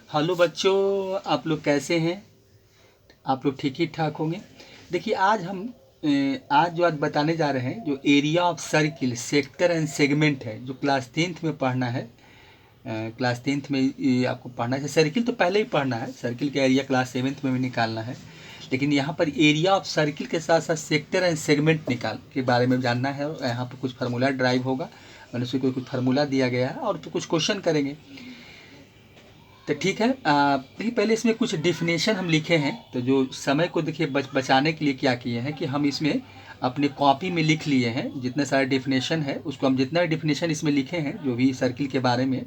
Hello बच्चों, आप लोग कैसे हैं? आप लोग ठीक ही ठाक होंगे। देखिए आज बताने जा रहे हैं जो area of circle, sector and segment है, जो क्लास 10th में पढ़ना है। क्लास 10th में ये आपको पढ़ना है। सर्किल तो पहले ही पढ़ना है, सर्किल का एरिया क्लास 7th में भी निकालना है, लेकिन यहाँ पर एरिया ऑफ सर्किल के साथ साथ सेक्टर एंड सेगमेंट निकाल के बारे में जानना है। और यहाँ पर कुछ फार्मूला ड्राइव होगा, मैंने उसको कुछ फार्मूला दिया गया है और तो कुछ क्वेश्चन करेंगे। तो ठीक है। देखिए पहले इसमें कुछ डिफिनेशन हम लिखे हैं, तो जो समय को देखिए बचाने के लिए क्या किए हैं कि हम इसमें अपने कॉपी में लिख लिए हैं। जितने सारे डिफिनेशन है उसको हम जितना डिफिनेशन इसमें लिखे हैं जो भी सर्किल के बारे में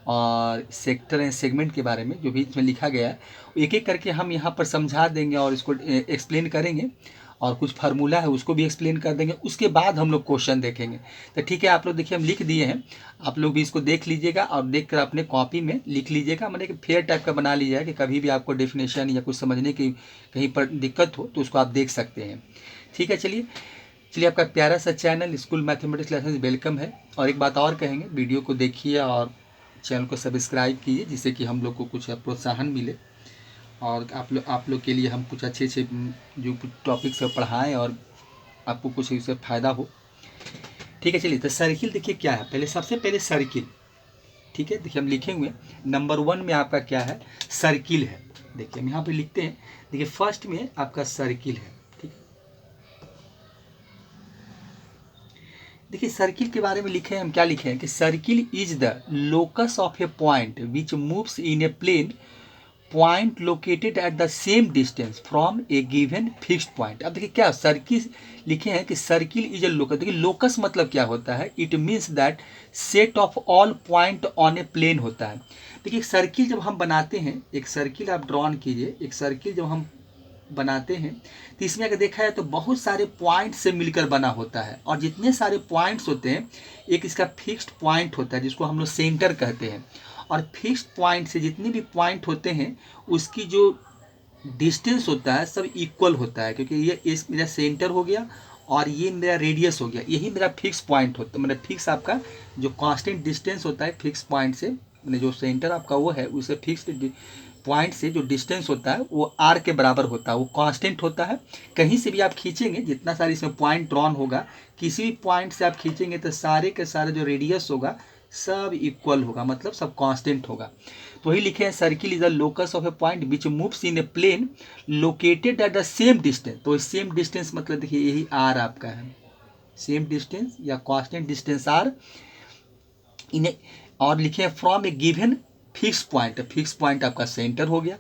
और सेक्टर एंड सेगमेंट के बारे में जो भी इसमें लिखा गया है, एक एक करके हम यहाँ पर समझा देंगे और इसको एक्सप्लेन करेंगे और कुछ फार्मूला है उसको भी एक्सप्लेन कर देंगे। उसके बाद हम लोग क्वेश्चन देखेंगे। तो ठीक है, आप लोग देखिए हम लिख दिए हैं, आप लोग भी इसको देख लीजिएगा और देख कर अपने कॉपी में लिख लीजिएगा। मैंने कि फेयर टाइप का बना लीजिएगा कि कभी भी आपको डेफिनेशन या कुछ समझने की कहीं पर दिक्कत हो तो उसको आप देख सकते हैं। ठीक है, चलिए आपका प्यारा सा channel school mathematics lesson welcome है। और एक बात और कहेंगे, वीडियो को देखिए और चैनल को सब्सक्राइब कीजिए जिससे कि हम लोग को कुछ प्रोत्साहन मिले और आप लोग के लिए हम कुछ अच्छे जो टॉपिक्स पढ़ाएं और आपको कुछ इससे फ़ायदा हो। ठीक है, चलिए तो सर्किल देखिए क्या है। पहले सबसे पहले सर्किल, ठीक है, देखिए हम लिखे हुए नंबर 1 में आपका क्या है, सर्किल है। देखिए हम यहाँ पे लिखते हैं, देखिए फर्स्ट में आपका सर्किल है। ठीक है, देखिए सर्किल के बारे में लिखे हैं, हम क्या लिखे हैं कि circle is the locus of a point which moves in a plane point located at the same distance from a given fixed point. अब देखिए क्या सर्किल लिखे हैं कि सर्किल इज ए लोकस। देखिए लोकस मतलब क्या होता है, it means that set of all point on a plane होता है। देखिए सर्किल जब हम बनाते हैं, एक सर्किल आप ड्रॉन कीजिए, एक सर्किल जब हम बनाते हैं तो इसमें अगर देखा है तो बहुत सारे पॉइंट से मिलकर बना होता है। और जितने सारे पॉइंट्स होते हैं, एक इसका फिक्स्ड पॉइंट होता है जिसको हम लोग सेंटर कहते हैं। और फिक्स्ड पॉइंट से जितने भी पॉइंट होते हैं उसकी जो डिस्टेंस होता है सब इक्वल होता है, क्योंकि ये इस मेरा सेंटर हो गया और ये मेरा रेडियस हो गया, यही मेरा फिक्स पॉइंट होता है। मतलब फिक्स आपका जो कांस्टेंट डिस्टेंस होता है फिक्स पॉइंट से, मैंने जो सेंटर आपका वो है उसे फिक्स्ड पॉइंट से जो डिस्टेंस होता है वो आर के बराबर होता है, वो कांस्टेंट होता है। कहीं से भी आप खींचेंगे, जितना सारे इसमें पॉइंट ड्रॉन होगा, किसी भी पॉइंट से आप खींचेंगे तो सारे के सारे जो रेडियस होगा सब इक्वल होगा, मतलब सब कांस्टेंट होगा। तो वही लिखे हैं circle is the locus of a point which moves in a plane located at the same distance. तो सेम डिस्टेंस मतलब देखिए यही आर आपका है, सेम डिस्टेंस या constant distance R in a, और लिखे हैं from a given fix point. Fix point आपका सेंटर हो गया।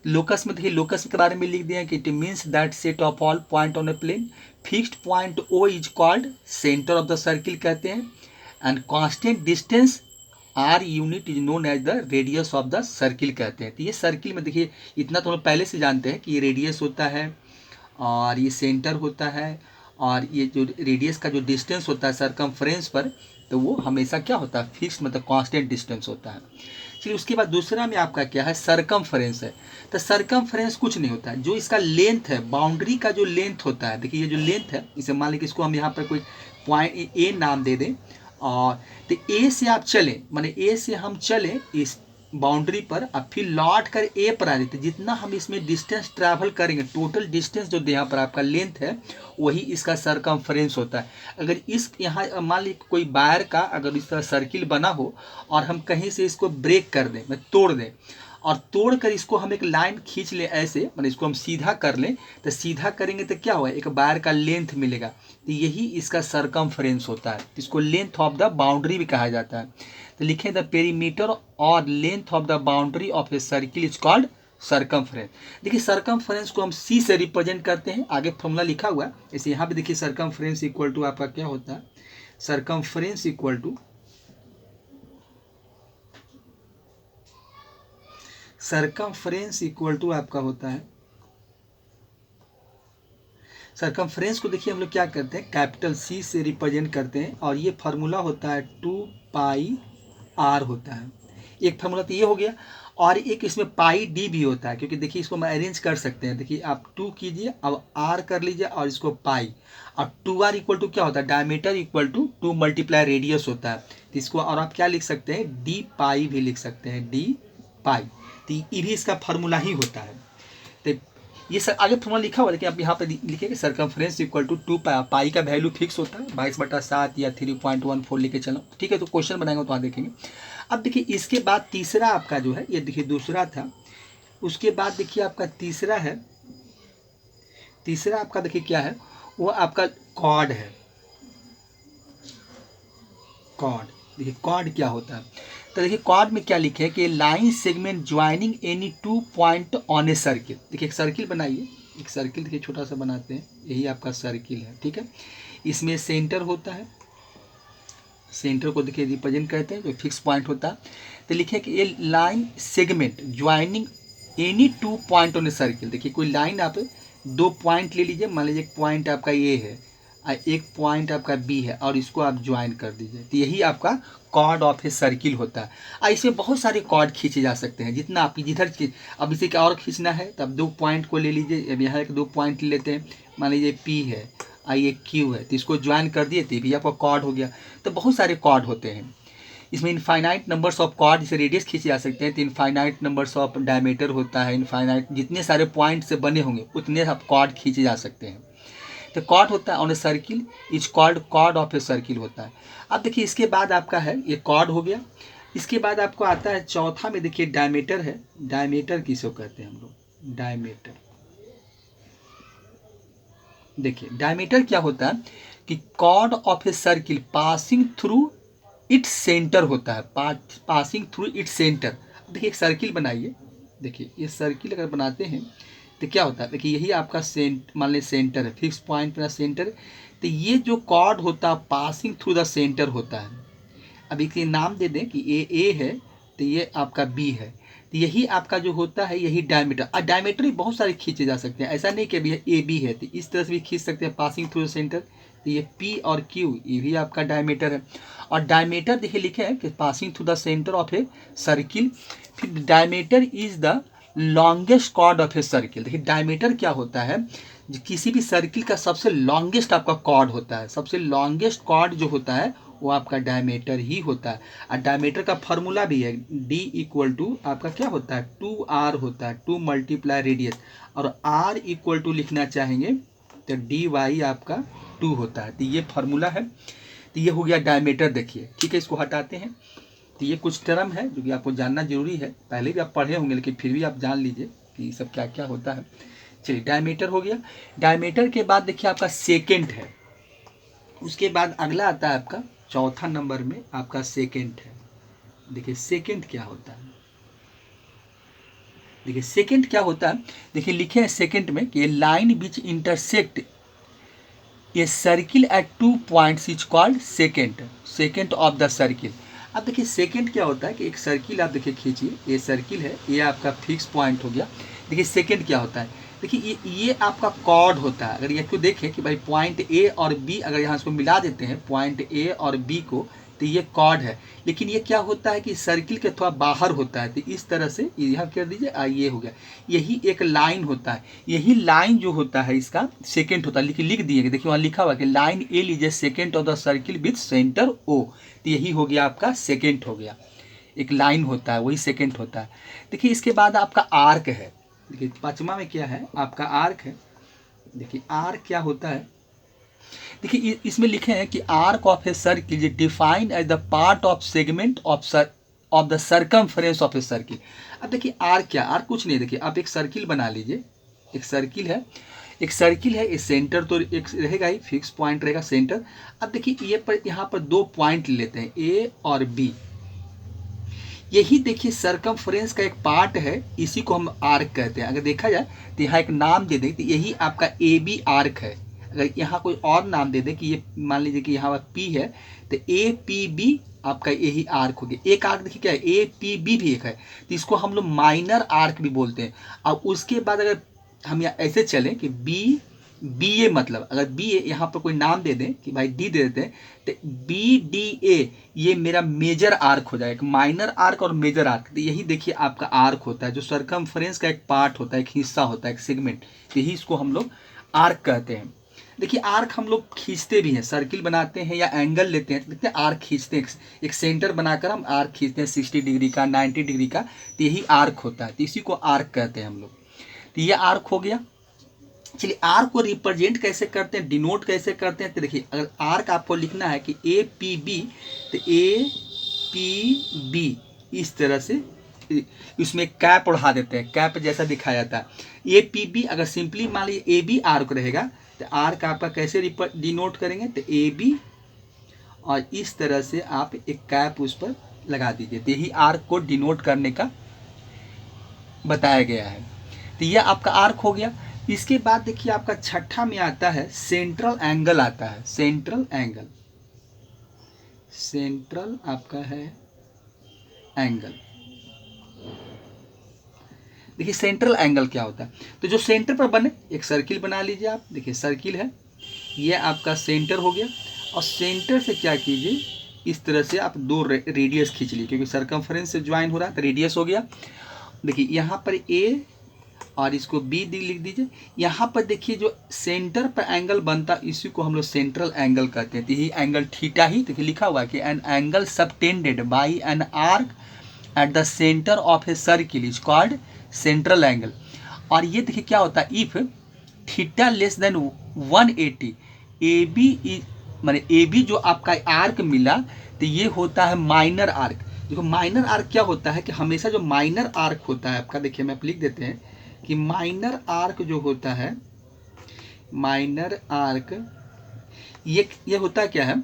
लोकस में देखिए, लोकस के बारे में लिख दिया कि it means that set of all point on a plane. Fixed point O is called centre of the circle कहते हैं। And constant distance R unit is known as the radius of the circle कहते हैं। तो ये circle में देखिए इतना तो हम पहले से जानते हैं कि ये रेडियस होता है और ये सेंटर होता है, और ये जो रेडियस का जो डिस्टेंस होता है सरकमफ्रेंस पर, तो वो हमेशा क्या होता है, फिक्स मतलब कांस्टेंट डिस्टेंस होता है। चलिए उसके बाद दूसरा में आपका क्या है, सरकमफ्रेंस है। तो सरकमफ्रेंस कुछ नहीं होता है, जो इसका लेंथ है, बाउंड्री का जो लेंथ होता है। देखिए ये जो लेंथ है, इसे मान लीजिए इसको हम यहाँ पर कोई पॉइंट ए नाम दे दें, और तो ए से आप चलें, माने ए से हम चलें इस बाउंड्री पर, अब फिर लौट कर ए पर आ जाते, जितना हम इसमें डिस्टेंस ट्रैवल करेंगे, टोटल डिस्टेंस जो यहाँ पर आपका लेंथ है वही इसका सरकमफ्रेंस होता है। अगर इस यहाँ मान लीजिए कोई वायर का अगर इस तरह सर्किल बना हो और हम कहीं से इसको ब्रेक कर दें, मतलब तोड़ दें, और तोड़ कर इसको हम एक लाइन खींच लें ऐसे, मतलब इसको हम सीधा कर लें, तो सीधा करेंगे तो क्या होगा, एक वायर का लेंथ मिलेगा। तो यही इसका सरकमफ्रेंस होता है, इसको लेंथ ऑफ द बाउंड्री भी कहा जाता है। तो लिखें द पेरीमीटर और length of the boundary of a circle is called circumference. देखिए सरकमफ्रेंस को हम सी से रिप्रेजेंट करते हैं, आगे फॉर्मूला लिखा हुआ है। इसे यहाँ पे देखिए सरकमफ्रेंस इक्वल टू आपका क्या होता है, सरकमफ्रेंस इक्वल टू आपका होता है, सरकमफ्रेंस को देखिए हम लोग क्या करते हैं, कैपिटल सी से रिप्रेजेंट करते हैं, और ये फार्मूला होता है 2 पाई आर होता है। एक फार्मूला तो ये हो गया, और एक इसमें पाई डी भी होता है, क्योंकि देखिए इसको हम अरेंज कर सकते हैं। देखिए आप 2 कीजिए, अब आर कर लीजिए और इसको पाई, और 2r इक्वल टू क्या होता है, diameter equal to 2 multiply radius होता है। तो इसको और आप क्या लिख सकते हैं, डी पाई भी लिख सकते हैं, डी पाई। तो ये भी इसका फार्मूला ही होता है। तो ये सर आगे फॉर्मूला लिखा हुआ है, लेकिन आप यहाँ पे लिखेंगे सरकमफ्रेंस इक्वल टू 2 पाई का वैल्यू फिक्स होता है 22/7 या 3.14 लेके चलो, ठीक है। तो क्वेश्चन बनाएंगे तो वहाँ देखेंगे। अब देखिए इसके बाद तीसरा आपका जो है, ये देखिए दूसरा था, उसके बाद देखिए आपका तीसरा है, तीसरा आपका देखिए क्या है, वो आपका कॉर्ड है। कॉर्ड, देखिए कॉर्ड क्या होता है, तो देखिए कॉर्ड में क्या लिखे है कि line segment joining any 2 point on a circle. देखिए एक सर्किल बनाइए, एक सर्किल देखिए छोटा सा बनाते हैं, यही आपका सर्किल है, ठीक है। इसमें सेंटर होता है, सेंटर को देखिए रिप्रेजेंट करते हैं, जो फिक्स पॉइंट होता है। तो लिखे कि ये line segment joining any 2 point on a circle. देखिए कोई लाइन आप 2 पॉइंट ले लीजिए, मान लीजिए एक पॉइंट आपका ए है और एक पॉइंट आपका बी है, और इसको आप ज्वाइन कर दीजिए, तो यही आपका कॉर्ड ऑफ ए सर्किल होता है। और इसमें बहुत सारे कॉर्ड खींचे जा सकते हैं, जितना आप जिधर अब इसे क्या और खींचना है तो अब 2 पॉइंट को ले लीजिए। अब यहाँ एक 2 पॉइंट ले लेते हैं, मान लीजिए पी है और ये क्यू है, तो इसको ज्वाइन कर दिए तो भी आपका कॉर्ड हो गया। तो बहुत सारे कॉर्ड होते हैं इसमें, इनफाइनाइट नंबर्स ऑफ कॉर्ड, जिसे रेडियस खींचे जा सकते हैं, तो इनफाइनाइट नंबर्स ऑफ डायमीटर होता है, इनफाइनाइट जितने सारे पॉइंट से बने होंगे उतने आप कॉर्ड खींचे जा सकते हैं। तो कॉर्ड होता है on a circle is called chord of a circle होता है। अब देखिए इसके बाद आपका है, ये कॉर्ड हो गया। इसके बाद आपको आता है चौथा में, देखिए डायमीटर है। डायमीटर किसको कहते हैं हम लोग, डायमीटर। देखिए डायमीटर क्या होता है कि chord of a circle passing through its centre होता है, पासिंग थ्रू इट्स सेंटर। देखिए एक सर्किल बनाइए, देखिए ये सर्किल अगर बनाते हैं तो क्या होता है, देखिए यही आपका मान लीजिए सेंटर है, फिक्स पॉइंट मेरा सेंटर। तो ये जो कॉर्ड होता है पासिंग थ्रू द सेंटर होता है। अब एक नाम दे दें कि ये ए है तो ये आपका बी है, तो यही आपका जो होता है यही डायमीटर। और डायमीटर भी बहुत सारे खींचे जा सकते हैं, ऐसा नहीं कि अभी ए बी है तो इस तरह से भी खींच सकते हैं पासिंग थ्रू द सेंटर। तो ये पी और क्यू ये भी आपका डायमीटर है। और डायमीटर देखिए लिखे है कि passing through the centre of a circle. फिर diameter is the longest chord of a circle. देखिए डायमीटर क्या होता है, किसी भी सर्किल का सबसे लॉन्गेस्ट आपका कॉर्ड होता है, सबसे लॉन्गेस्ट कॉर्ड जो होता है वो आपका डायमीटर ही होता है। और डायमीटर का फार्मूला भी है, D इक्वल टू आपका क्या होता है 2R होता है, 2 मल्टीप्लाई रेडियस, और R इक्वल टू लिखना चाहेंगे तो DY आपका 2 होता है। तो ये फार्मूला है। तो ये हो गया डायमीटर। देखिए ठीक है, इसको हटाते हैं। तो ये कुछ टर्म है जो कि आपको जानना जरूरी है, पहले भी आप पढ़े होंगे लेकिन फिर भी आप जान लीजिए कि ये सब क्या क्या होता है। चलिए डायमीटर हो गया। डायमीटर के बाद देखिए आपका सेकेंड है, उसके बाद अगला आता है आपका चौथा नंबर में आपका सेकेंड है। देखिए सेकेंड क्या होता है, देखिए सेकेंड क्या होता है, देखिए लिखे हैं सेकेंड में कि line which intersect a circle eight 2 points is called second, second of the circle. अब देखिए सेकेंड क्या होता है कि एक सर्किल आप देखिए खींचिए, ये सर्किल है, ये आपका फिक्स पॉइंट हो गया। देखिए सेकेंड क्या होता है, देखिए ये आपका कॉर्ड होता है। अगर ये क्यों देखें कि भाई पॉइंट ए और बी अगर यहाँ इसको मिला देते हैं पॉइंट ए और बी को, तो ये कॉर्ड है। लेकिन ये क्या होता है कि सर्किल के थोड़ा बाहर होता है, तो इस तरह से यहाँ कर दीजिए, ये हो गया। यही एक लाइन होता है, यही लाइन जो होता है इसका सेकेंड होता है। लिख दिए, देखिए वहाँ लिखा हुआ कि लाइन ए लीजिए secant of the circle with centre O, तो यही हो गया आपका सेकेंड हो गया। एक लाइन होता है वही सेकेंड होता है। देखिए इसके बाद आपका आर्क है। देखिए पांचवा में क्या है आपका आर्क है। देखिए आर्क क्या होता है, देखिए इसमें लिखे हैं कि arc of a circle is defined as the part of segment of the circumference of a circle. अब देखिए आर्क क्या, आर्क कुछ नहीं, देखिए आप एक सर्किल बना लीजिए, एक सर्किल है, एक सर्किल है, इस सेंटर तो एक रहेगा ही, फिक्स पॉइंट रहेगा सेंटर। अब देखिए ये पर यहाँ पर 2 पॉइंट लेते हैं ए और बी, यही देखिए सर्कमफ्रेंस का एक पार्ट है, इसी को हम आर्क कहते हैं। अगर देखा जाए तो यहाँ एक नाम दे दें तो यही आपका ए बी आर्क है। अगर यहाँ कोई और नाम दे दें कि ये मान लीजिए कि यहाँ पर पी है तो ए पी बी आपका यही आर्क हो गया। एक आर्क देखिए क्या है, ए पी बी भी एक है, तो इसको हम लोग माइनर आर्क भी बोलते हैं। और उसके बाद अगर हम यहाँ ऐसे चलें कि बी ए मतलब अगर बी ए यहाँ पर कोई नाम दे दें कि भाई डी दे देते हैं, तो बी डी ए ये मेरा मेजर आर्क हो जाएगा, माइनर आर्क और मेजर आर्क। तो यही देखिए आपका आर्क होता है, जो सर्कमफ्रेंस का एक पार्ट होता है, एक हिस्सा होता है, एक सेगमेंट, यही इसको हम लोग आर्क कहते हैं। देखिए आर्क हम लोग खींचते भी हैं, सर्किल बनाते हैं या एंगल लेते हैं तो देखते हैं आर्क खींचते हैं, एक सेंटर बनाकर हम आर्क खींचते हैं 60 डिग्री का, 90 डिग्री का, तो यही आर्क होता है, तो इसी को आर्क कहते हैं हम लोग। तो ये आर्क हो गया। चलिए आर्क को रिप्रेजेंट कैसे करते हैं, डिनोट कैसे करते हैं, तो देखिए अगर आर्क आपको लिखना है कि ए पी बी, तो ए पी बी इस तरह से इसमें कैप उड़ा देते हैं, कैप जैसा दिखाया जाता है। ए पी बी अगर सिंपली मान लीजिए ए बी आर्क रहेगा तो आर्क आपका कैसे डिनोट करेंगे, तो ए बी और इस तरह से आप एक कैप उस पर लगा दीजिए, तो यही आर्क को डिनोट करने का बताया गया है। तो यह आपका आर्क हो गया। इसके बाद देखिए आपका छठा में आता है सेंट्रल एंगल आता है, सेंट्रल एंगल, सेंट्रल आपका है एंगल। देखिए सेंट्रल एंगल क्या होता है, तो जो सेंटर पर बने एक सर्किल बना लीजिए आप, देखिए सर्किल है, ये आपका सेंटर हो गया, और सेंटर से क्या कीजिए इस तरह से आप दो रेडियस खींच लीजिए, क्योंकि सर्कमफ्रेंस से ज्वाइन हो रहा है तो रेडियस हो गया। देखिए यहाँ पर ए और इसको बी लिख दीजिए। यहाँ पर देखिए जो सेंटर पर एंगल बनता है इसी को हम लोग सेंट्रल एंगल कहते हैं, तो यही एंगल थीटा ही देखिए लिखा हुआ है कि an angle subtended by an arc at the centre of a circle is called central angle. और ये देखिए क्या होता है, if theta less than 180, A B माने ए बी जो आपका आर्क मिला तो ये होता है माइनर आर्क। देखो माइनर आर्क क्या होता है कि हमेशा जो माइनर आर्क होता है आपका, देखिए मैं लिख देते हैं कि माइनर आर्क जो होता है, माइनर आर्क ये होता है क्या है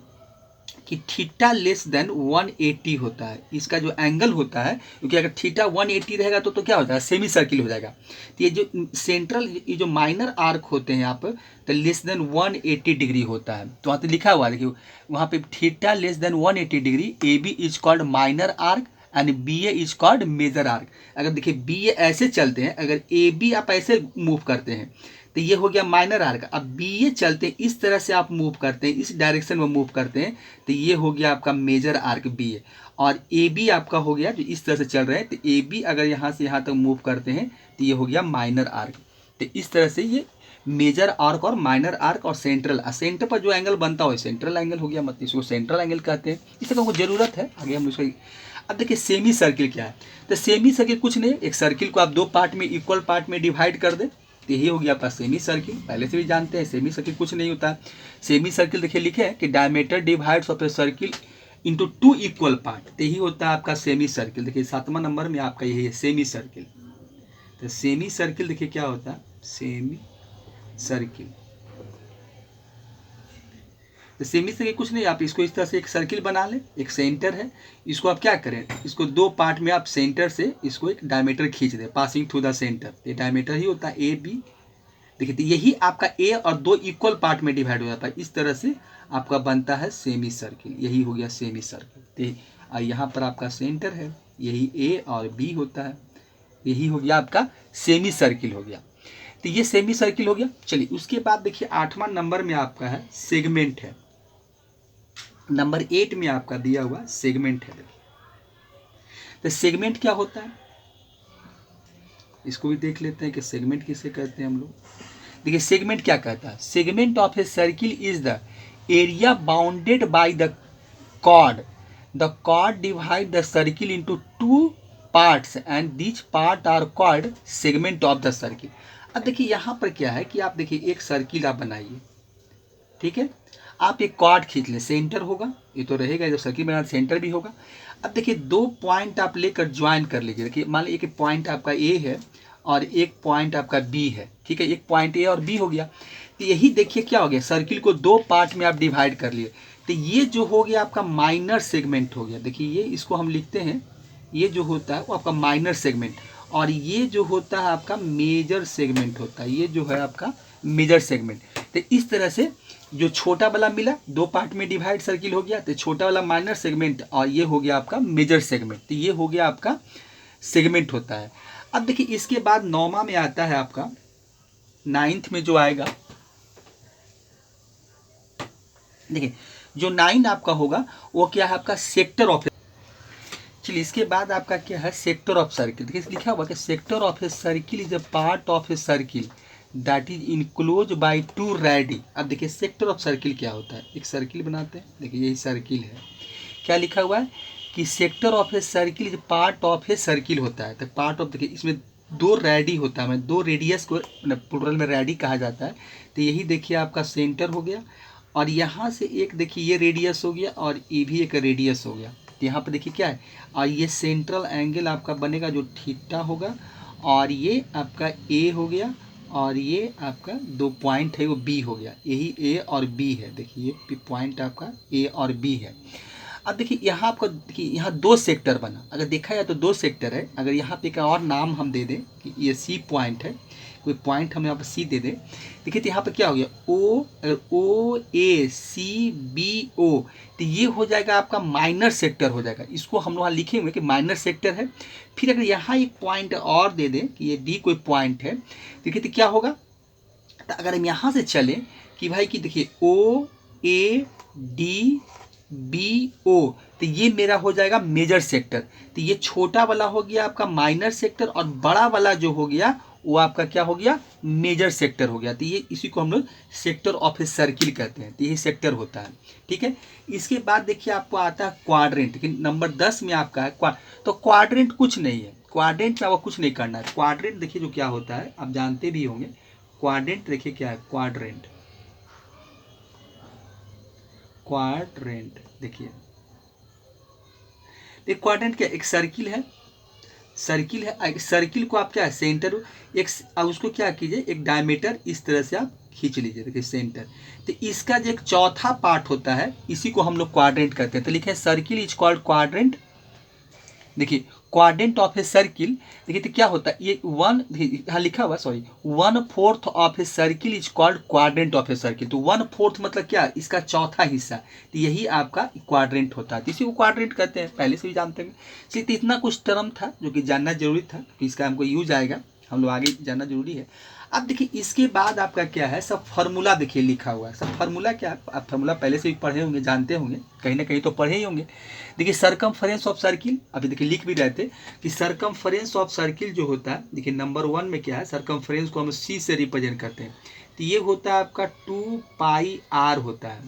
कि थीटा लेस देन 180 होता है, इसका जो एंगल होता है, क्योंकि अगर थीटा 180 रहेगा तो क्या हो जाएगा, सेमी सर्किल हो जाएगा। तो ये जो सेंट्रल ये जो माइनर आर्क होते हैं यहाँ पर तो लेस देन 180 डिग्री होता है, तो वहाँ तो लिखा हुआ है देखिए वहाँ पे theta less than 180 degree, A B is called minor arc and B A is called major arc. अगर देखिए बी ए ऐसे चलते हैं, अगर ए बी आप ऐसे मूव करते हैं तो ये हो गया माइनर आर्क। अब बी ए चलते हैं इस तरह से आप मूव करते हैं, इस डायरेक्शन में मूव करते हैं तो ये हो गया आपका मेजर आर्क बी ए। और ए बी आपका हो गया जो इस तरह से चल रहे हैं, तो ए बी अगर यहाँ से यहाँ तक मूव करते हैं तो ये हो गया माइनर आर्क। तो इस तरह से ये मेजर आर्क और माइनर आर्क और सेंट्रल, सेंटर पर जो एंगल बनता हो सेंट्रल एंगल हो गया, मतलब इसको सेंट्रल एंगल कहते हैं। इससे हमको जरूरत है आगे हम उसको। अब देखिए सेमी सर्किल क्या है, तो सेमी सर्किल कुछ नहीं, एक सर्किल को आप दो पार्ट में इक्वल पार्ट में डिवाइड कर दें तो यही हो गया आपका सेमी सर्किल। पहले से भी जानते हैं सेमी सर्किल कुछ नहीं होता है। सेमी सर्किल देखिए लिखे है कि diameter divides of a circle into two equal part, तो यही होता है आपका सेमी सर्किल। देखिए 7वां नंबर में आपका यही है सेमी सर्किल। तो सेमी सर्किल देखिए क्या होता है, सेमी सर्किल, तो सेमी सर्किल कुछ नहीं, आप इसको इस तरह से एक सर्किल बना लें, एक सेंटर है, इसको आप क्या करें, इसको दो पार्ट में आप सेंटर से इसको एक डायमीटर खींच दें पासिंग थ्रू द सेंटर, ये डायमीटर ही होता है ए बी। देखिए तो यही आपका ए और दो इक्वल पार्ट में डिवाइड हो जाता है, इस तरह से आपका बनता है सेमी सर्किल, यही हो गया सेमी सर्किल। तो यहाँ पर आपका सेंटर है, यही ए और बी होता है, यही हो गया आपका सेमी सर्किल हो गया। तो ये सेमी सर्किल हो गया। चलिए उसके बाद देखिए 8वां नंबर में आपका है सेगमेंट है, नंबर 8 में आपका दिया हुआ सेगमेंट है। तो सेगमेंट क्या होता है इसको भी देख लेते हैं कि सेगमेंट किसे कहते हैं हम लोग। देखिए सेगमेंट क्या कहता है, segment of a circle is the area bounded by the chord divide the circle into two parts and this part are called segment of the circle. अब देखिए यहाँ पर क्या है कि आप देखिए एक सर्किल आप बनाइए, ठीक है, आप एक कॉर्ड खींच लें, सेंटर होगा, ये तो रहेगा जब सर्किल बना सेंटर भी होगा। अब देखिए दो पॉइंट आप लेकर ज्वाइन कर लीजिए। देखिए मान लीजिए एक पॉइंट आपका ए है और एक पॉइंट आपका बी है, ठीक है, एक पॉइंट ए और बी हो गया। तो यही देखिए क्या हो गया, सर्किल को दो पार्ट में आप डिवाइड कर लिए, तो ये जो हो गया आपका माइनर सेगमेंट हो गया। देखिए ये इसको हम लिखते हैं, ये जो होता है वो आपका माइनर सेगमेंट, और ये जो होता है आपका मेजर सेगमेंट होता है, ये जो है आपका मेजर सेगमेंट। तो इस तरह से जो छोटा वाला मिला दो पार्ट में डिवाइड सर्किल हो गया, तो छोटा वाला माइनर सेगमेंट और ये हो गया आपका मेजर सेगमेंट, तो ये हो गया आपका सेगमेंट होता है। अब देखिए इसके बाद 9वां में आता है आपका, 9th में जो आएगा, देखिए जो 9 आपका होगा वो क्या है आपका सेक्टर ऑफ। चलिए इसके बाद आपका क्या है सेक्टर ऑफ सर्किल। देखिए लिखा हुआ कि sector of a circle is A part of a circle that is enclose by two ready. अब देखिए सेक्टर ऑफ सर्किल क्या होता है, एक सर्किल बनाते हैं, देखिए यही सर्किल है, क्या लिखा हुआ है कि sector of a circle is part of a circle होता है। तो पार्ट ऑफ, देखिए इसमें दो रेडी होता है, दो रेडियस को प्लुरल में रेडी कहा जाता है। तो यही देखिए आपका सेंटर हो गया, और यहाँ से एक देखिए ये रेडियस हो गया, और ये भी एक रेडियस हो गया। तो यहाँ पर देखिए क्या है, और ये सेंट्रल एंगल आपका बनेगा जो थीटा होगा, और ये आपका ए हो गया, और ये आपका दो पॉइंट है वो बी हो गया, यही ए और बी है। देखिए ये पॉइंट आपका ए और बी है। अब देखिए यहाँ आपको देखिए यहाँ दो सेक्टर बना, अगर देखा जाए तो दो सेक्टर है। अगर यहाँ पे एक और नाम हम दे दें कि ये सी पॉइंट है, कोई पॉइंट हम यहाँ पर सी दे दें, देखिए तो यहाँ पर क्या हो गया ओ, अगर ओ ए सी बी ओ, तो ये हो जाएगा आपका माइनर सेक्टर हो जाएगा। इसको हम लोग लिखे हुए कि माइनर सेक्टर है। फिर अगर यहाँ एक पॉइंट और दे दें कि ये डी कोई पॉइंट है, देखिए तो क्या होगा, तो अगर हम यहाँ से चलें कि भाई कि देखिए ओ ए डी बी ओ, तो ये मेरा हो जाएगा मेजर सेक्टर। तो ये छोटा वाला हो गया आपका माइनर सेक्टर, और बड़ा वाला जो हो गया वो आपका क्या हो गया, मेजर सेक्टर हो गया। तो ये इसी को हम लोग सेक्टर ऑफ ए सर्किल कहते हैं। तो यही सेक्टर होता है, ठीक है। इसके बाद देखिए आपको आता है क्वाड्रेंट, लेकिन नंबर 10 में आपका है तो क्वाड्रेंट कुछ नहीं है, क्वाड्रेंट में आपको कुछ नहीं करना है। क्वाड्रेंट देखिए जो क्या होता है आप जानते भी होंगे, क्वाड्रेंट देखिए क्या है, क्वाड्रेंट देखिए एक क्वाड्रेंट क्या, एक सर्किल है, सर्किल को आप क्या है सेंटर, एक अब उसको क्या कीजिए एक डायमीटर इस तरह से आप खींच लीजिए, देखिए सेंटर। तो इसका जो एक चौथा पार्ट होता है इसी को हम लोग क्वाड्रेंट कहते हैं। तो लिखे सर्किल इज कॉल्ड क्वाड्रेंट। देखिए क्वाड्रेंट ऑफ ए सर्किल, देखिए तो क्या होता है ये यहाँ लिखा हुआ sorry 1/4 of a circle is called quadrant of a circle. तो 1/4 मतलब क्या, इसका चौथा हिस्सा, तो यही आपका क्वाड्रेंट होता है। तो इसी को क्वाड्रेंट कहते हैं, पहले से भी जानते हैं। इसलिए तो इतना कुछ टर्म था जो कि जानना जरूरी था, कि इसका हमको यूज आएगा, हम लोग आगे जानना जरूरी है। अब देखिए इसके बाद आपका क्या है, सब फार्मूला देखिए लिखा हुआ है। सब फार्मूला क्या है, आप फार्मूला पहले से भी पढ़े होंगे, जानते होंगे, कहीं ना कहीं तो पढ़े ही होंगे। देखिए सरकमफरेंस ऑफ सर्किल, अभी देखिए लिख भी रहे थे कि सरकमफरेंस ऑफ सर्किल जो होता है, देखिए नंबर 1 में क्या है, सरकमफरेंस को हम सी से रिप्रेजेंट करते हैं। तो ये होता है आपका 2πr होता है।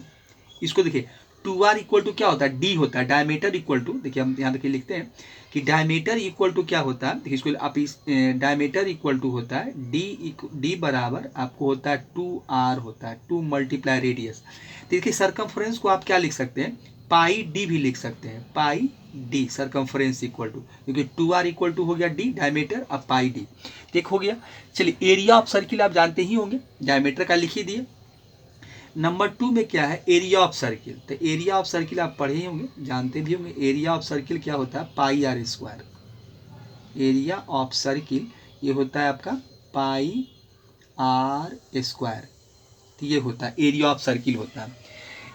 इसको देखिए 2r इक्वल टू क्या होता है, डी होता है, डायमीटर इक्वल टू, देखिए हम यहाँ देखिए लिखते हैं कि डायमीटर इक्वल टू क्या होता है, देखिए इसको आप इस डायमीटर इक्वल टू होता है डी बराबर आपको होता है 2r होता है, 2 × रेडियस। तो देखिए सरकमफ्रेंस को आप क्या लिख सकते हैं, पाई डी भी लिख सकते हैं, पाई डी सरकमफ्रेंस इक्वल टू, क्योंकि 2r इक्वल टू हो गया डी डायमीटर, अब पाई डी ठीक हो गया। चलिए एरिया ऑफ सर्किल आप जानते ही होंगे, डायमीटर का लिख ही दिए। नंबर 2 में क्या है, एरिया ऑफ सर्किल। तो एरिया ऑफ सर्किल आप पढ़े ही होंगे, जानते भी होंगे, एरिया ऑफ सर्किल क्या होता है, πr²। एरिया ऑफ सर्किल ये होता है आपका πr²। तो ये होता है एरिया ऑफ सर्किल होता है,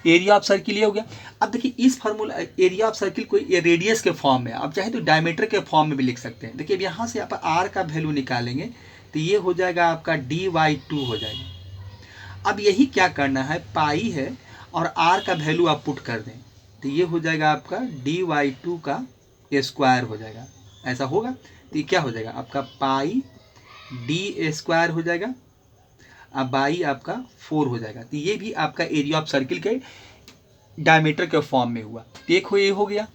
एरिया ऑफ सर्किल ये हो गया। अब देखिए इस फार्मूला एरिया ऑफ सर्किल को ये रेडियस के फॉर्म में, आप चाहे तो डायमीटर के फॉर्म में भी लिख सकते हैं। देखिए अब यहाँ से आप r का वैल्यू निकालेंगे तो ये हो जाएगा आपका dy/2 हो जाएगा। अब यही क्या करना है, पाई है और r का वैल्यू आप पुट कर दें, तो ये हो जाएगा आपका dy/2 का स्क्वायर हो जाएगा, ऐसा होगा। तो ये क्या हो जाएगा आपका पाई d² हो जाएगा, अब बाई आपका 4 हो जाएगा। तो ये भी आपका एरिया ऑफ सर्किल के डायमीटर के फॉर्म में हुआ। देखो ये हो गया।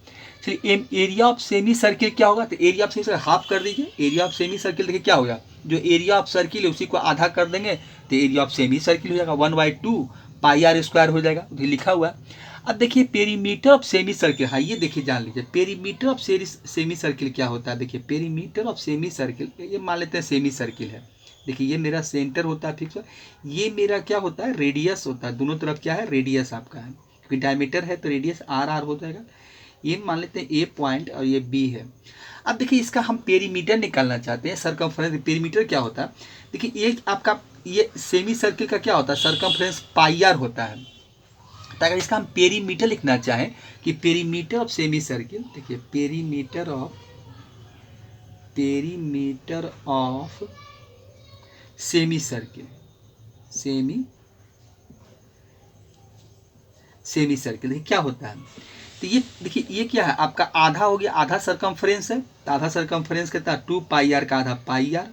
चलिए एरिया ऑफ सेमी सर्किल क्या होगा, तो area of semi circle half कर दीजिए, एरिया ऑफ सेमी सर्किल देखिए क्या होगा, जो एरिया ऑफ सर्किल है उसी को आधा कर देंगे तो एरिया ऑफ सेमी सर्किल हो जाएगा 1/2 πr² हो जाएगा, ये लिखा हुआ है। अब देखिए पेरीमीटर ऑफ सेमी सर्किल, हाँ ये देखिए जान लीजिए पेरीमीटर ऑफ सेमी सर्किल क्या होता है। देखिए पेरीमीटर ऑफ सेमी सर्किल, ये मान लेते हैं सेमी सर्किल है, देखिए ये मेरा सेंटर होता है फिक्स, ये मेरा क्या होता है रेडियस होता है, दोनों तरफ क्या है रेडियस आपका है, क्योंकि डायमीटर है तो रेडियस r हो जाएगा। ये मान लेते हैं ए पॉइंट और ये बी है। अब देखिए इसका हम पेरीमीटर निकालना चाहते हैं, सरकमफ्रेंस। पेरीमीटर क्या होता है, देखिए ये आपका ये सेमी सर्किल का क्या होता है, सरकमफ्रेंस πr होता है। तो अगर इसका हम पेरीमीटर लिखना चाहें कि पेरीमीटर ऑफ सेमी सर्किल, देखिए perimeter of semi circle, semi circle देखिए क्या होता है। तो ये देखिए ये क्या है आपका आधा हो गया, आधा सरकमफ्रेंस है, तो आधा सरकमफ्रेंस कितना 2πr का आधा πr।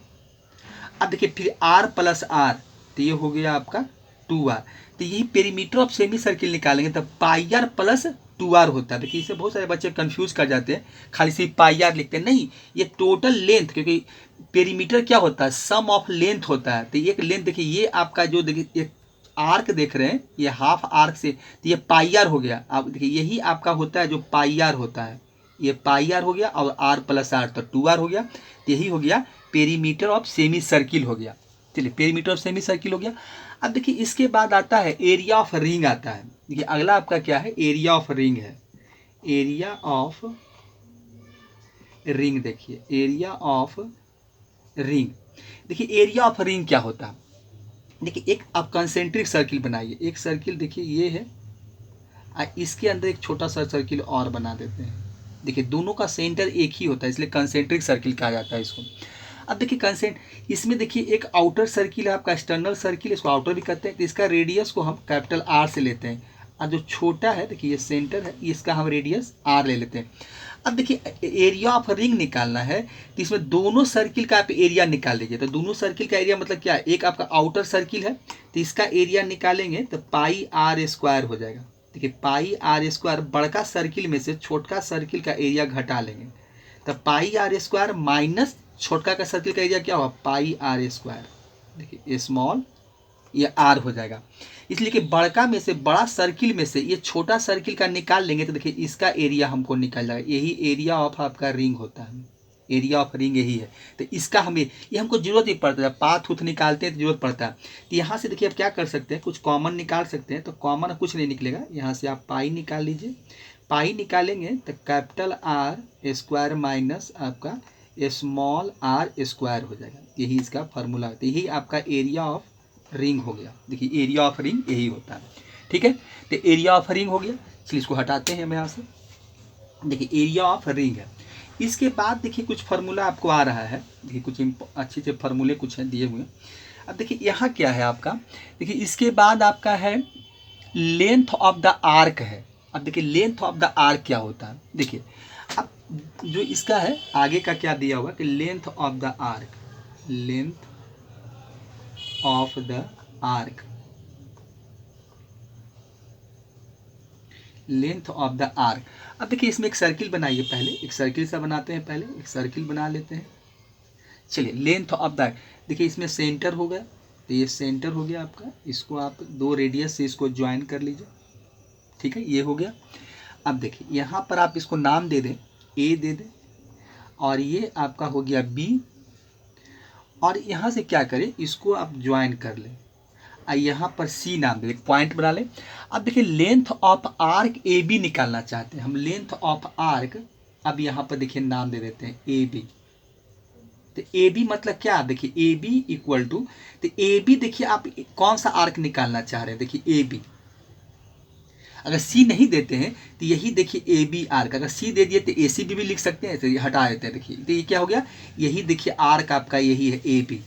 अब देखिए फिर आर प्लस आर, तो ये हो गया आपका 2r। तो यही पेरीमीटर ऑफ सेमी सर्किल निकालेंगे तो पाई आर प्लस 2r होता है। देखिए इसे बहुत सारे बच्चे कंफ्यूज कर जाते हैं, खाली सिर्फ पाई आर लिखते हैं, नहीं ये टोटल लेंथ, क्योंकि पेरीमीटर क्या होता है, सम ऑफ लेंथ होता है। तो एक लेंथ देखिए ये आपका जो देखिए एक आर्क देख रहे हैं, ये हाफ आर्क से, तो ये पाई आर हो गया। आप देखिए यही आपका होता है जो पाई आर होता है, ये पाई आर हो गया और आर प्लस आर तो 2r हो गया। तो यही हो गया पेरीमीटर ऑफ सेमी सर्किल हो गया। चलिए पेरीमीटर ऑफ सेमी सर्किल हो गया। अब देखिए इसके बाद आता है एरिया ऑफ रिंग आता है। देखिए अगला आपका क्या है, एरिया ऑफ रिंग है। एरिया ऑफ रिंग, देखिए एरिया ऑफ रिंग। देखिए एरिया ऑफ रिंग क्या होता है, देखिए एक आप कंसेंट्रिक सर्किल बनाइए, एक सर्किल देखिए ये है, इसके अंदर एक छोटा सा सर्किल और बना देते हैं। देखिए दोनों का सेंटर एक ही होता है, इसलिए कंसेंट्रिक सर्किल कहा जाता है इसको। अब देखिए इसमें देखिए एक आउटर सर्किल है आपका, एक्सटर्नल सर्किल, इसको आउटर भी कहते हैं। तो इसका रेडियस को हम कैपिटल आर से लेते हैं, और जो छोटा है देखिए ये सेंटर है, इसका हम रेडियस आर ले लेते हैं। अब देखिए एरिया ऑफ रिंग निकालना है, तो इसमें दोनों सर्किल का आप एरिया निकाल लीजिए। तो दोनों सर्किल का एरिया मतलब क्या है, एक आपका आउटर सर्किल है तो इसका एरिया निकालेंगे तो पाई आर स्क्वायर हो जाएगा। देखिए पाई आर स्क्वायर, बड़का सर्किल में से छोटका सर्किल का एरिया घटा लेंगे तो पाई आर स्क्वायर माइनस छोटका का सर्किल का एरिया क्या होगा, पाई आर स्क्वायर। देखिए स्मॉल ये आर हो जाएगा, इसलिए कि बड़का में से, बड़ा सर्किल में से ये छोटा सर्किल का निकाल लेंगे तो देखिए इसका एरिया हमको निकल जाएगा। यही एरिया ऑफ आपका रिंग होता है, एरिया ऑफ रिंग यही है। तो इसका हमें ये हमको जरूरत नहीं पड़ता है, पाथ उथ निकालते हैं तो जरूरत पड़ता है। तो यहाँ से देखिए आप क्या कर सकते हैं, कुछ कॉमन निकाल सकते हैं। तो कॉमन कुछ नहीं निकलेगा, यहाँ से आप पाई निकाल लीजिए। पाई निकालेंगे तो कैपिटल आर स्क्वायर माइनस आपका स्मॉल आर स्क्वायर हो जाएगा। यही इसका फार्मूला है। तो यही आपका एरिया ऑफ रिंग हो गया। देखिए एरिया ऑफ रिंग यही होता है, ठीक है। तो एरिया ऑफ रिंग हो गया। चलिए इसको हटाते हैं हम यहाँ से। देखिए एरिया ऑफ रिंग है। इसके बाद देखिए कुछ फार्मूला आपको आ रहा है, देखिए कुछ अच्छे से फार्मूले कुछ हैं दिए हुए। अब देखिए यहाँ क्या है आपका, देखिए इसके बाद आपका है लेंथ ऑफ द आर्क है। अब देखिए लेंथ ऑफ द आर्क क्या होता है, देखिए अब जो इसका है आगे का क्या दिया हुआ कि length of the arc, length of the arc, length of the arc. अब देखिए इसमें एक सर्किल बनाइए, पहले एक सर्किल सा बनाते हैं, पहले एक सर्किल बना लेते हैं। चलिए लेंथ ऑफ द, देखिए इसमें सेंटर हो गया, तो ये सेंटर हो गया आपका, इसको आप दो रेडियस से इसको ज्वाइन कर लीजिए, ठीक है, ये हो गया। अब देखिए यहाँ पर आप इसको नाम दे दें, ए दे दें, और ये आपका हो गया बी, और यहाँ से क्या करें, इसको आप ज्वाइन कर लें, यहाँ पर सी नाम दे, पॉइंट बना लें। अब देखिए length of arc A B निकालना चाहते हैं हम, लेंथ ऑफ आर्क, अब यहाँ पर देखिए नाम दे देते हैं ए बी। तो ए बी मतलब क्या, देखिए ए बी इक्वल टू, तो ए बी देखिए आप कौन सा आर्क निकालना चाह रहे हैं, देखिए ए बी। अगर सी नहीं देते हैं तो यही देखिए ए बी आर्क, अगर सी दे दिए तो ए सी बी भी लिख सकते हैं, तो ये हटा देते हैं। देखिए तो ये क्या हो गया, यही देखिए आर्क आपका यही है ए बी,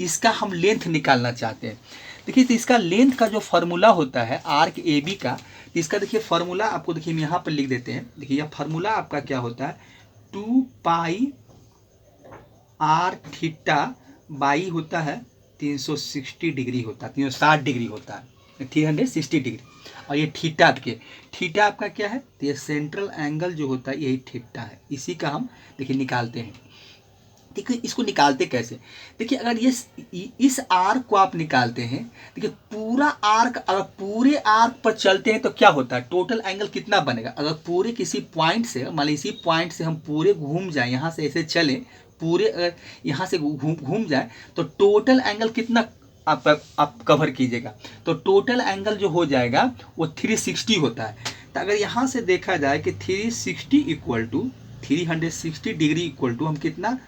इसका हम लेंथ निकालना चाहते हैं। देखिए तो इसका लेंथ का जो फार्मूला होता है आर्क ए बी का, इसका देखिए फार्मूला आपको देखिए हम यहाँ पर लिख देते हैं। देखिए यह फार्मूला आपका क्या होता है, 2 पाई आर थीटा बाई होता है 360 डिग्री होता है, 360 डिग्री होता है, 360 डिग्री। और ये थीटा के, थीटा आपका क्या है, तो ये सेंट्रल एंगल जो होता है यही थीटा है, इसी का हम देखिए निकालते हैं। देखिए इसको निकालते कैसे, देखिए अगर ये इस आर्क को आप निकालते हैं, देखिए पूरा आर्क, अगर पूरे आर्क पर चलते हैं तो क्या होता है, टोटल एंगल कितना बनेगा। अगर पूरे किसी पॉइंट से, मान लीजिए इसी पॉइंट से हम पूरे घूम जाए, यहाँ से ऐसे चले पूरे, अगर यहाँ से घूम जाए तो टोटल एंगल कितना आप कवर कीजिएगा, तो टोटल एंगल जो हो जाएगा वो 360 होता है। तो अगर यहाँ से देखा जाए कि 360 equal to 360 degree equal to हम कितना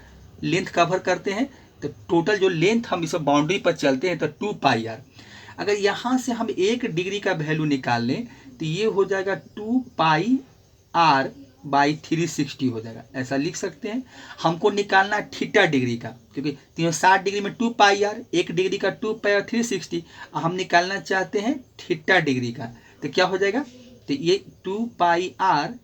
लेंथ कवर करते हैं, तो टोटल जो लेंथ हम इस बाउंड्री पर चलते हैं तो 2 पाई आर। अगर यहाँ से हम 1 डिग्री का वैल्यू निकाल लें तो ये हो जाएगा 2 पाई आर बाई 360 हो जाएगा, ऐसा लिख सकते हैं। हमको निकालना थीटा डिग्री का, क्योंकि 360 डिग्री में 2 पाई आर, 1 डिग्री का 2 पाई आर 360, हम निकालना चाहते हैं थीटा डिग्री का, तो क्या हो जाएगा, तो ये 2 पाई आर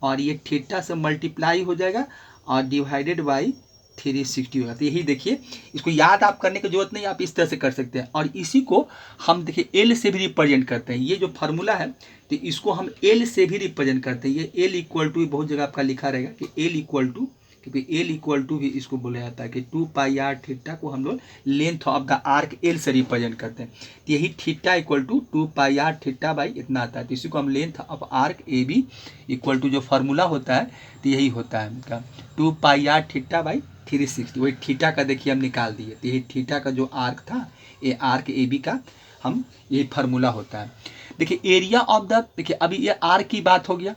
और ये थीटा से मल्टीप्लाई हो जाएगा और डिवाइडेड बाई 360 होगा। तो यही देखिए, इसको याद आप करने की जरूरत नहीं, आप इस तरह से कर सकते हैं। और इसी को हम देखिए एल से भी रिप्रेजेंट करते हैं। ये जो फार्मूला है तो इसको हम एल से भी रिप्रेजेंट करते हैं। ये एल इक्वल टू बहुत जगह आपका लिखा रहेगा कि एल इक्वल टू, क्योंकि एल इक्वल टू भी इसको बोला जाता है कि 2 पाई आर थीटा को हम लोग length of the arc L से रिप्रेजेंट करते हैं। तो यही theta equal to 2 pi are theta by इतना आता है। तो इसी को हम length of arc A B equal to जो फार्मूला होता है तो यही होता है इनका 2 पाई आर थीटा बाई 360। वही थीटा का देखिए हम निकाल दिए। तो यही थीटा का जो आर्क था, ये आर्क ए बी का हम यही फार्मूला होता है। देखिए एरिया ऑफ द, देखिए अभी ये आर्क की बात हो गया।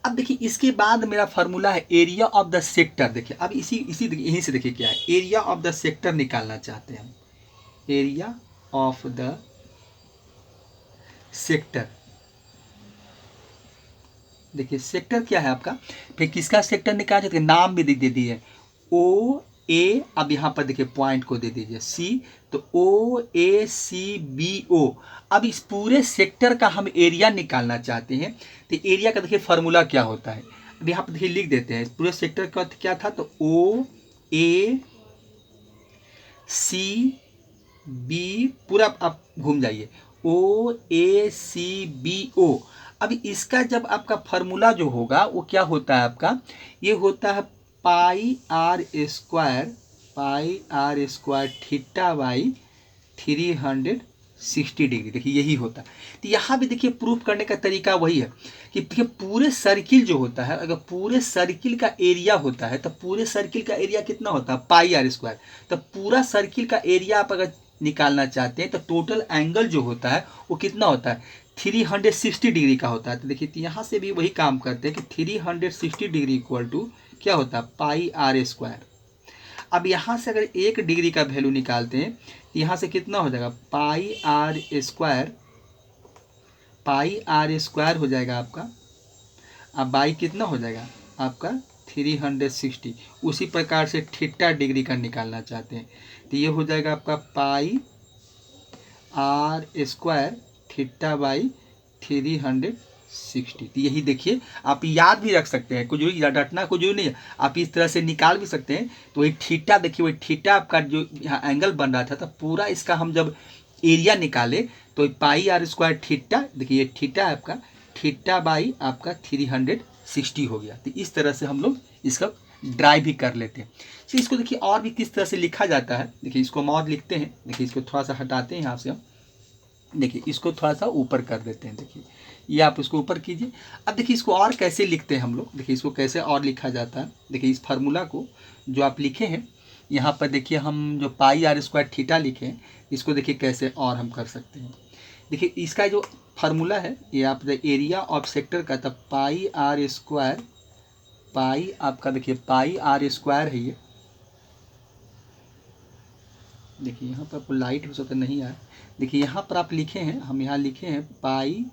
अब देखिए इसके बाद मेरा फार्मूला है एरिया ऑफ द सेक्टर। देखिए अब इसी इसी यहीं से देखिए क्या है, एरिया ऑफ द सेक्टर निकालना चाहते हैं हम। एरिया ऑफ द सेक्टर, देखिए सेक्टर क्या है आपका, फिर किसका सेक्टर निकाल सकते हैं, नाम भी दे दिए ओ ए। अब यहाँ पर देखिए पॉइंट को दे दीजिए सी, तो ओ ए सी बी ओ। अब इस पूरे सेक्टर का हम एरिया निकालना चाहते हैं। तो एरिया का देखिए फार्मूला क्या होता है, अब यहाँ पर देखिए लिख देते हैं। पूरे सेक्टर का क्या था, तो ओ ए सी बी, पूरा आप घूम जाइए, ओ ए सी बी ओ। अब इसका जब आपका फार्मूला जो होगा वो क्या होता है आपका, ये होता है pi r square theta by 360 degree. देखिए यही होता है। तो यहाँ भी देखिए प्रूफ करने का तरीका वही है कि देखिए पूरे सर्किल जो होता है, अगर पूरे सर्किल का एरिया होता है तो पूरे सर्किल का एरिया कितना होता है, पाई आर स्क्वायर। तो पूरा सर्किल का एरिया आप अगर निकालना चाहते हैं तो टोटल एंगल जो होता है वो कितना होता है, 360 डिग्री का होता है। तो देखिए यहाँ से भी वही काम करते हैं कि 360 डिग्री इक्वल टू क्या होता है, पाई आर स्क्वायर। अब यहाँ से अगर 1 डिग्री का वैल्यू निकालते हैं तो यहाँ से कितना हो जाएगा, पाई आर स्क्वायर हो जाएगा आपका। अब बाई कितना हो जाएगा आपका 360। उसी प्रकार से थीटा डिग्री का निकालना चाहते हैं तो ये हो जाएगा आपका पाई आर स्क्वायर थीटा बाई 360। तो यही देखिए आप याद भी रख सकते हैं, कुछ रटना कुछ नहीं है, आप इस तरह से निकाल भी सकते हैं। तो वही थीटा देखिए, वही थीटा आपका जो यहाँ एंगल बन रहा था तो पूरा इसका हम जब एरिया निकाले तो पाई आर स्क्वायर थीटा, देखिए ये थीटा है आपका, थीटा बाई आपका 360 हो गया। तो इस तरह से हम लोग इसका ड्राइव भी कर लेते हैं। तो इसको देखिए और भी किस तरह से लिखा जाता है, देखिए इसको हम और लिखते हैं। देखिए इसको थोड़ा सा हटाते हैं यहाँ से हम, देखिए इसको थोड़ा सा ऊपर कर देते हैं। देखिए ये आप इसको ऊपर कीजिए। अब देखिए इसको और कैसे लिखते हैं हम लोग, देखिए इसको कैसे और लिखा जाता है। देखिए इस फार्मूला को जो आप लिखे हैं यहाँ पर, देखिए हम जो पाई आर स्क्वायर थीटा लिखे हैं इसको देखिए कैसे और हम कर सकते हैं। देखिए इसका जो फार्मूला है ये आप एरिया ऑफ सेक्टर का, तब पाई आर स्क्वायर, पाई आपका देखिए पाई आर स्क्वायर है ये। देखिए यहाँ पर आपको लाइट हो सकता नहीं आए, देखिए यहाँ पर आप लिखे हैं, हम यहाँ लिखे हैं पाई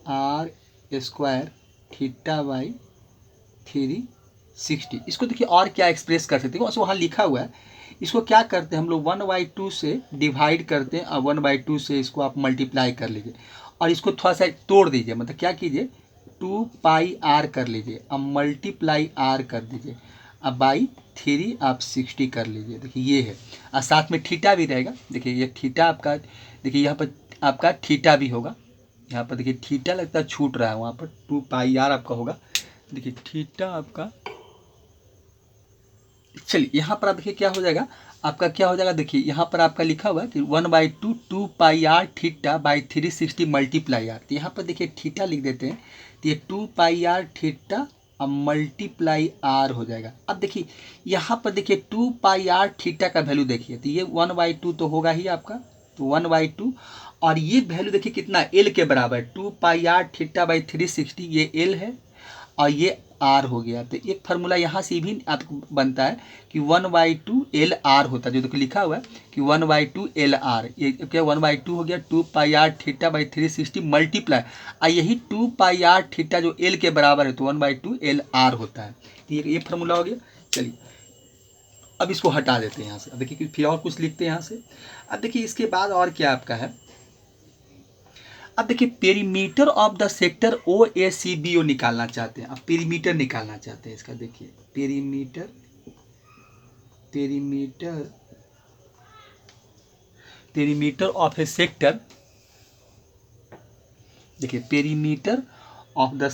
आर स्क्वायर थीटा बाई 360। इसको देखिए और क्या एक्सप्रेस कर सकते हैं, वहाँ लिखा हुआ है। इसको क्या करते हैं हम लोग 1/2 से डिवाइड करते हैं और 1/2 से इसको आप मल्टीप्लाई कर लीजिए और इसको थोड़ा सा तोड़ दीजिए, मतलब क्या कीजिए 2 पाई आर कर लीजिए, अब मल्टीप्लाई आर कर दीजिए, अब बाई 3 आप 60 कर लीजिए। देखिए ये है, और साथ में थीटा भी रहेगा। देखिए ये थीटा आपका, देखिए यहाँ पर आपका थीटा भी होगा, यहाँ पर देखिए थीटा लगता है छूट रहा है, वहाँ पर 2 पाई आर आपका होगा। देखिए थीटा आपका, चलिए यहाँ पर आप देखिए क्या हो जाएगा आपका, क्या हो जाएगा देखिए यहाँ पर आपका लिखा हुआ है कि 1/2 2 pi are theta by 360 multiply r. तो यहाँ पर देखिए थीटा लिख देते हैं, तो ये 2 पाई आर थीटा अब मल्टीप्लाई आर हो जाएगा। अब देखिए यहाँ पर देखिए 2 पाई आर थीटा का वैल्यू देखिए, तो ये 1/2 तो होगा ही आपका, तो 1/2, और ये वैल्यू देखिए कितना एल के बराबर, 2 पाई आर थीटा बाई 360, ये एल है और ये आर हो गया। तो एक फार्मूला यहाँ से भी आपको बनता है कि 1/2 एल आर होता है, जो देखो लिखा हुआ है कि 1/2 एल आर, ये क्या 1/2 हो गया 2 pi are theta by 360 multiply, और यही 2 पाई आर थीटा जो एल के बराबर है तो 1/2 एल आर होता है। तो ये फार्मूला हो गया। चलिए अब इसको हटा देते हैं यहाँ से। अब देखिए फिर और कुछ लिखते हैं यहाँ से। अब देखिए इसके बाद और क्या आपका है, अब देखिए perimeter of the sector O A C B O निकालना चाहते हैं। अब पेरीमीटर निकालना चाहते हैं इसका, देखिए perimeter perimeter of A sector, देखिए पेरीमीटर ऑफ द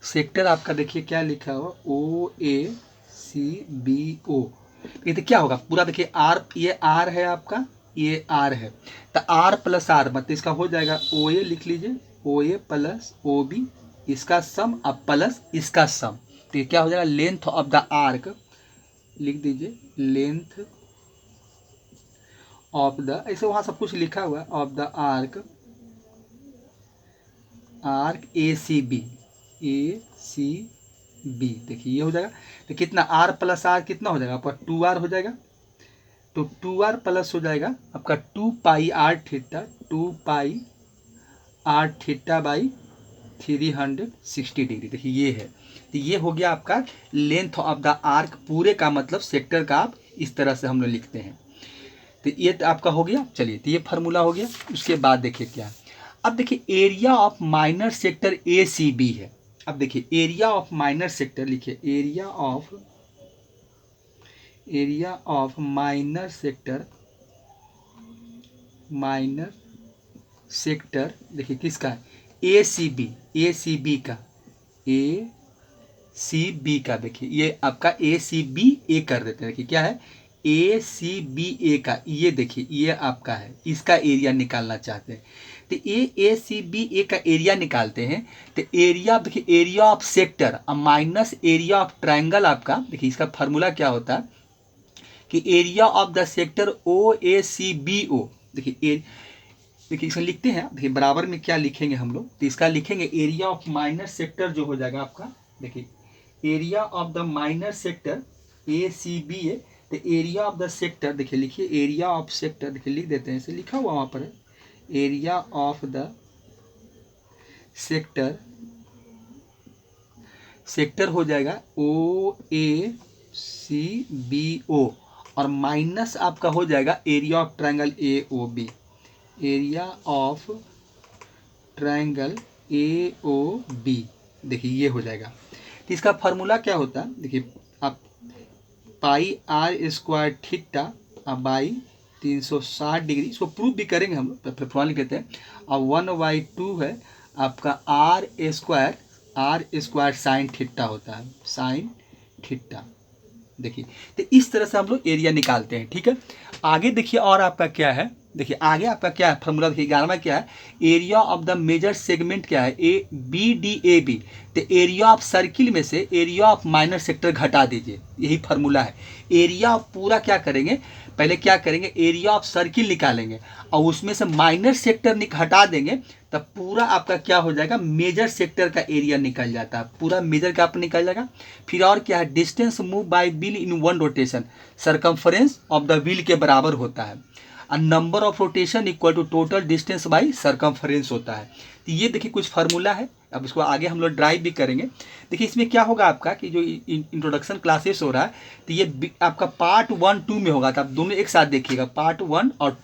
सेक्टर आपका देखिए क्या लिखा हुआ, OACBO। ये तो क्या होगा पूरा, देखिए आर, ये आर है आपका, ये आर है, तो आर प्लस आर मतलब इसका हो जाएगा OA, लिख लीजिए OA प्लस OB, इसका सम अब प्लस इसका सम, तो ये क्या हो जाएगा, लेंथ ऑफ द आर्क, लिख दीजिए लेंथ ऑफ द, ऐसे वहाँ सब कुछ लिखा हुआ है, ऑफ द आर्क ACB, देखिए ये हो जाएगा, तो कितना आर प्लस आर कितना हो जाएगा आपका 2R हो जाएगा, तो 2R प्लस हो जाएगा आपका 2 pi are theta, 2 pi are theta by 360 degree, देखिए ये है, तो ये हो गया आपका लेंथ ऑफ द आर्क पूरे का, मतलब सेक्टर का आप इस तरह से हम लोग लिखते हैं। तो ये तो आपका हो गया, चलिए तो ये फार्मूला हो गया। उसके बाद देखिए क्या, अब देखिए area of minor sector ACB है। अब देखिए एरिया ऑफ माइनर सेक्टर लिखिए, एरिया ऑफ माइनर सेक्टर देखिए किसका है, ACB का, देखिए ये आपका ACBA कर देते हैं, देखिए क्या है ACBA का, ये देखिए ये आपका है, इसका एरिया निकालना चाहते हैं, तो ACBA का एरिया निकालते हैं, तो एरिया देखिए area of sector minus area of triangle आपका, देखिए इसका फार्मूला क्या होता है कि area of the sector OACBO, देखिए इसमें लिखते हैं, देखिए बराबर में क्या लिखेंगे हम लोग, तो इसका लिखेंगे एरिया ऑफ माइनर सेक्टर जो हो जाएगा आपका, देखिए area of the minor sector ACBA, तो एरिया ऑफ द सेक्टर देखिए लिखिए एरिया ऑफ सेक्टर, देखिए लिख देते हैं, इसे लिखा हुआ वहाँ पर है, एरिया ऑफ द सेक्टर हो जाएगा OACBO, और माइनस आपका हो जाएगा area of triangle AOB, area of triangle AOB, देखिए ये हो जाएगा। तो इसका फार्मूला क्या होता है, देखिए आप pi r square theta by 360 degree, इसको प्रूफ भी करेंगे हम लोग, फॉर्मूला लिख देते हैं, और 1/2 है आपका आर स्क्वायर साइन थीटा होता है, साइन थीटा, देखिए तो इस तरह से हम लोग एरिया निकालते हैं, ठीक है। आगे देखिए और आपका क्या है, देखिए आगे आपका क्या है फॉर्मूला, देखिए 11वां क्या है, area of the major segment क्या है BDAB, तो एरिया ऑफ सर्किल में से एरिया ऑफ माइनर सेक्टर घटा दीजिए, यही फार्मूला है। एरिया ऑफ पूरा क्या करेंगे, पहले क्या करेंगे एरिया ऑफ सर्किल निकालेंगे और उसमें से माइनर सेक्टर हटा देंगे, तब पूरा आपका क्या हो जाएगा, मेजर सेक्टर का एरिया निकल जाता है, पूरा मेजर का आपका निकल जाएगा। फिर और क्या है, distance move by wheel in one rotation, circumference of the wheel के बराबर होता है, और number of rotation equal to total distance by circumference होता है। तो ये देखिए कुछ फार्मूला है, अब इसको आगे हम लोग ड्राइव भी करेंगे। देखिए इसमें क्या होगा आपका कि जो इंट्रोडक्शन क्लासेस हो रहा है, तो ये आपका पार्ट 1, 2 में होगा, तो आप दोनों एक साथ देखिएगा, पार्ट 1 और 2